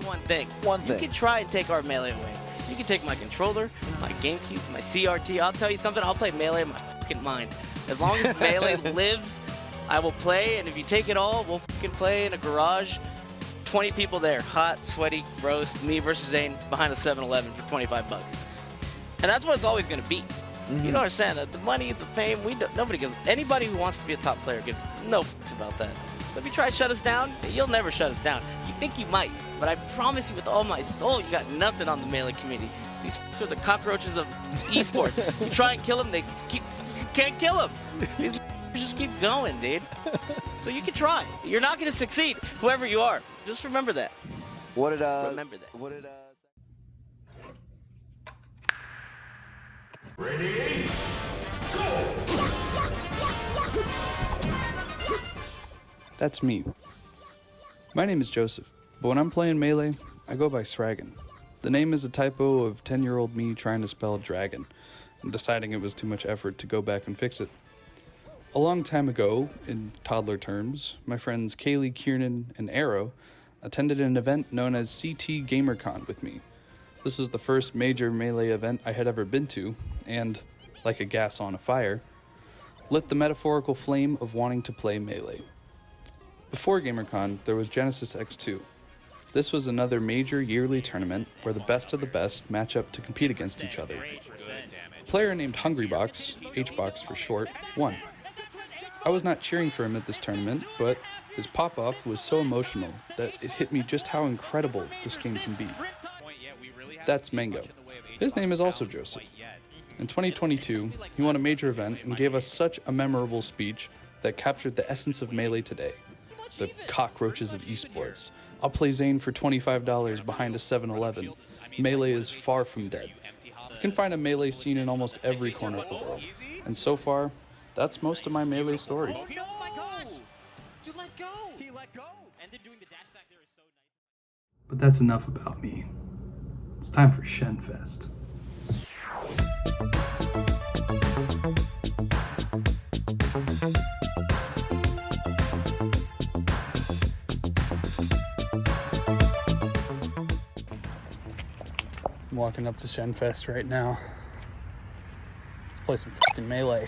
one thing. One You thing. can try and take our Melee away. You can take my controller, my GameCube, my CRT. I'll tell you something, I'll play Melee in my fucking mind. As long as Melee lives, I will play, and if you take it all, we'll fucking play in a garage. 20 people there, hot, sweaty, gross, me versus Zane behind a 7-Eleven for 25 bucks. And that's what it's always going to be. You don't understand that the money, the fame, nobody gives. Anybody who wants to be a top player gives no fucks about that. So if you try to shut us down, you'll never shut us down. You think you might, but I promise you with all my soul, you got nothing on the Melee community. These fucks are the cockroaches of esports. You try and kill them, they can't kill them. These just keep going, dude. So you can try. You're not going to succeed, whoever you are. Just remember that. Remember that. Ready? Go! That's me. My name is Joseph, but when I'm playing Melee, I go by Sragon. The name is a typo of 10-year-old me trying to spell dragon, and deciding it was too much effort to go back and fix it. A long time ago, in toddler terms, my friends Kaylee, Kiernan, and Arrow attended an event known as CT GamerCon with me. This was the first major Melee event I had ever been to, and, like a gas on a fire, lit the metaphorical flame of wanting to play Melee. Before GamerCon, there was Genesis X2. This was another major yearly tournament where the best of the best match up to compete against each other. A player named Hungrybox, HBox for short, won. I was not cheering for him at this tournament, but his pop-off was so emotional that it hit me just how incredible this game can be. That's Mango. His name is also Joseph. In 2022, he won a major event and gave us such a memorable speech that captured the essence of Melee today. The cockroaches of esports. I'll play Zane for $25 behind a 7-Eleven. Melee is far from dead. You can find a Melee scene in almost every corner of the world. And so far, that's most of my Melee story. Oh my gosh! You let go! He let go! And then doing the dash back there is so nice. But that's enough about me. It's time for Shenfest. I'm walking up to Shenfest right now. Let's play some fucking Melee.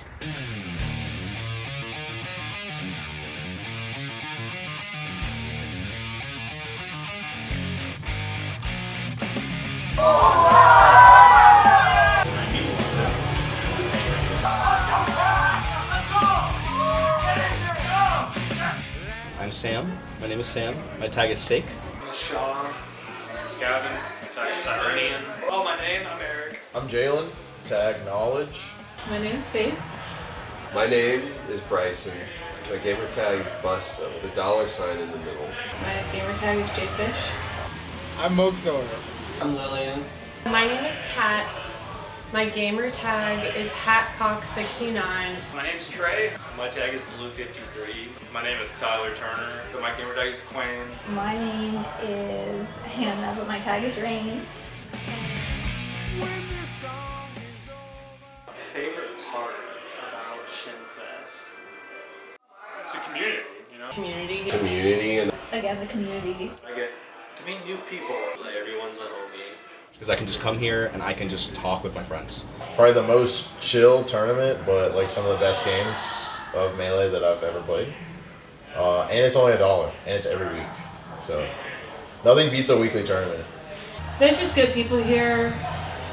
I'm Sam. My name is Sam. My tag is Sake. I'm Sean. It's Gavin. My tag is Cyrenian. Oh, my name, I'm Eric. I'm Jalen, tag Knowledge. My name is Faith. My name is Bryson. My gamer tag is Busta with a $sign in the middle. My gamer tag is Jfish. I'm Moxor. I'm Lillian. My name is Kat. My gamer tag is Hatcock69. My name's Trey. My tag is Blue53. My name is Tyler Turner. My gamer tag is Quinn. My name is Hannah, but my tag is Rain. Favorite part about Shenfest? It's a community, you know? Community and again, the community. I get to meet new people. Like everyone's a homie. Because I can just come here and I can just talk with my friends. Probably the most chill tournament, but like some of the best games of Melee that I've ever played. And it's only $1, and it's every week. So nothing beats a weekly tournament. They're just good people here,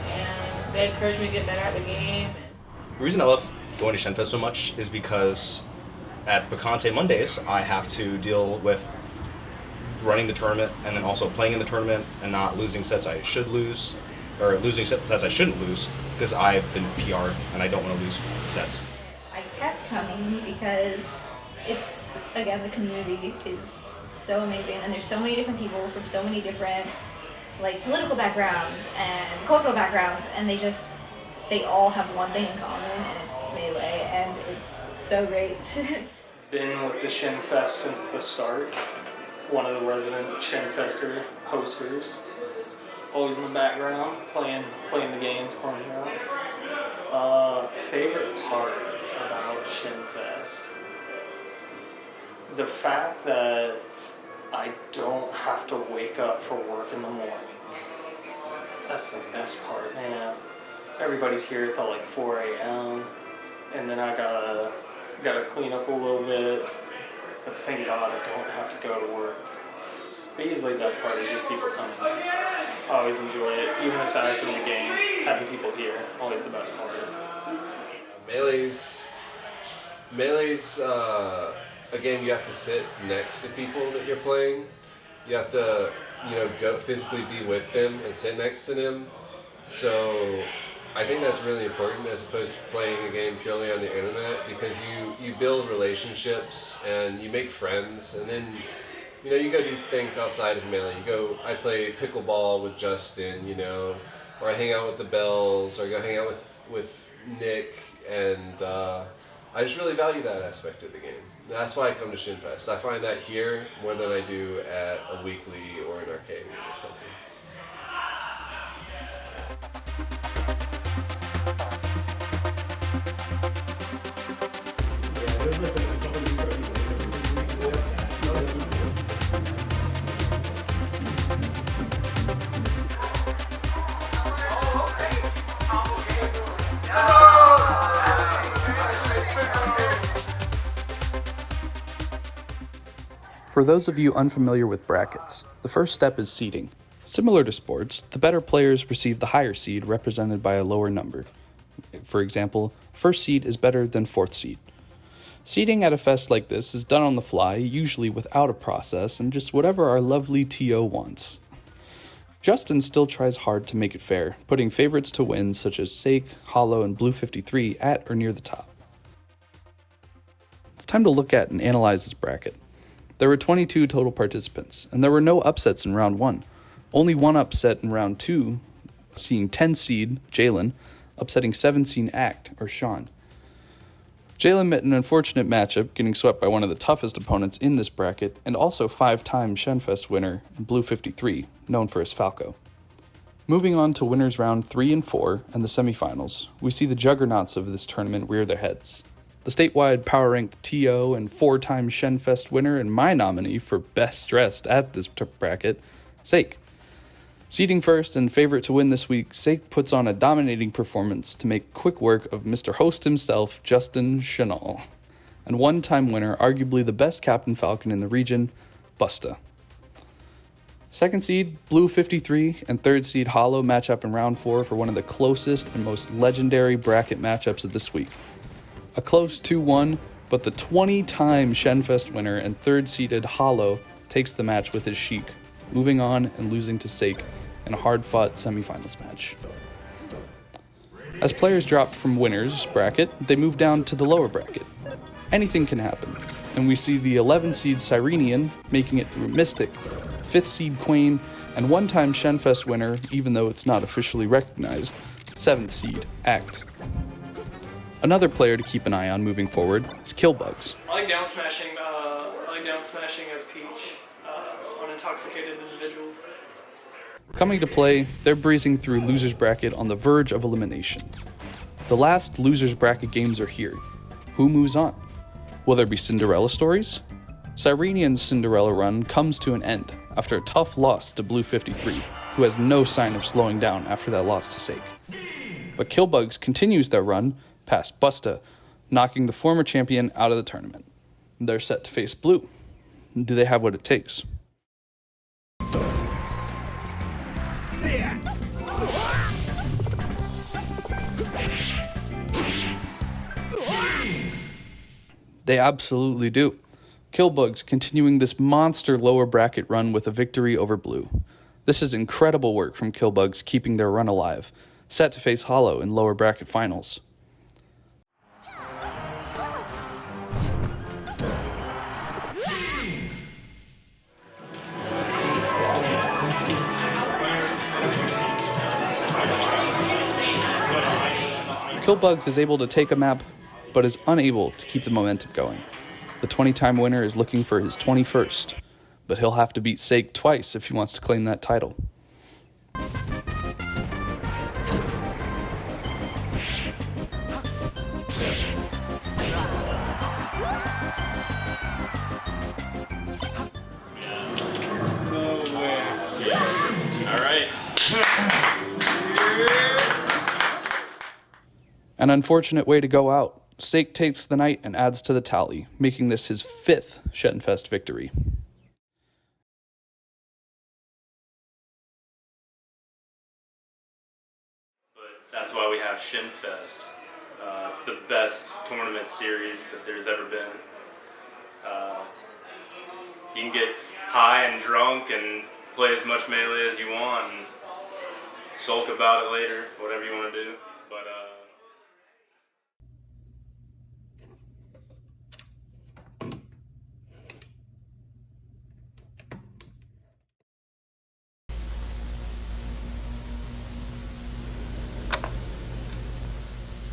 and they encourage me to get better at the game. The reason I love going to Shenfest so much is because at Picante Mondays, I have to deal with running the tournament and then also playing in the tournament and not losing sets I should lose, or losing sets I shouldn't lose, because I've been PR'd and I don't want to lose sets. I kept coming because it's, again, the community is so amazing, and there's so many different people from so many different like political backgrounds and cultural backgrounds, and they all have one thing in common, and it's Melee, and it's so great. Been with the Shenfest since the start. One of the resident Shenfester hosters. Always in the background, playing the games, playing out. Favorite part about Shenfest? The fact that I don't have to wake up for work in the morning. That's the best part, man. Everybody's here till like 4 a.m. and then I gotta clean up a little bit. But thank God I don't have to go to work. But usually the best part is just people coming. I always enjoy it, even aside from the game. Having people here, always the best part. Melee's a game you have to sit next to people that you're playing. You have to, go physically be with them and sit next to them. So I think that's really important as opposed to playing a game purely on the internet, because you build relationships and you make friends, and then you go do things outside of Melee. I play pickleball with Justin, or I hang out with the Bells, or I go hang out with Nick, and I just really value that aspect of the game. That's why I come to Shenfest. I find that here more than I do at a weekly or an arcade or something. For those of you unfamiliar with brackets, the first step is seeding. Similar to sports, the better players receive the higher seed represented by a lower number. For example, first seed is better than fourth seed. Seeding at a fest like this is done on the fly, usually without a process, and just whatever our lovely TO wants. Justin still tries hard to make it fair, putting favorites to win such as Sake, Hollow, and Blue 53 at or near the top. It's time to look at and analyze this bracket. There were 22 total participants, and there were no upsets in round 1. Only one upset in round 2, seeing 10 seed Jalen upsetting 7 seed Act or Sean. Jalen met an unfortunate matchup, getting swept by one of the toughest opponents in this bracket, and also 5-time Shenfest winner Blue 53, known for his Falco. Moving on to winners round 3 and 4 and the semifinals, we see the juggernauts of this tournament rear their heads. The statewide power-ranked TO and 4-time Shenfest winner and my nominee for best dressed at this bracket, Sake. Seeding first and favorite to win this week, Sake puts on a dominating performance to make quick work of Mr. Host himself, Justin Chanel, and one-time winner, arguably the best Captain Falcon in the region, Busta. Second seed, Blue 53, and third seed, Hollow match up in round 4 for one of the closest and most legendary bracket matchups of this week. A close 2-1, but the 20-time Shenfest winner and third-seeded Hollow takes the match with his Sheik, moving on and losing to Sake in a hard-fought semifinals match. As players drop from winners bracket, they move down to the lower bracket. Anything can happen, and we see the 11-seed Cyrenian making it through Mystic, 5th-seed Queen, and one-time Shenfest winner, even though it's not officially recognized, 7th-seed Act. Another player to keep an eye on moving forward is Killbugs. I like down smashing as Peach on intoxicated individuals. Coming to play, they're breezing through losers bracket on the verge of elimination. The last losers bracket games are here. Who moves on? Will there be Cinderella stories? Cyrenian's Cinderella run comes to an end after a tough loss to Blue 53, who has no sign of slowing down after that loss to Sake. But Killbugs continues their run past Busta, knocking the former champion out of the tournament. They're set to face Blue. Do they have what it takes? They absolutely do. Killbugs continuing this monster lower bracket run with a victory over Blue. This is incredible work from Killbugs keeping their run alive, set to face Hollow in lower bracket finals. Killbugs is able to take a map, but is unable to keep the momentum going. The 20-time winner is looking for his 21st, but he'll have to beat Sake twice if he wants to claim that title. An unfortunate way to go out. Sake takes the night and adds to the tally, making this his 5th Shenfest victory. But that's why we have Shenfest. It's the best tournament series that there's ever been. You can get high and drunk and play as much Melee as you want and sulk about it later, whatever you want to do.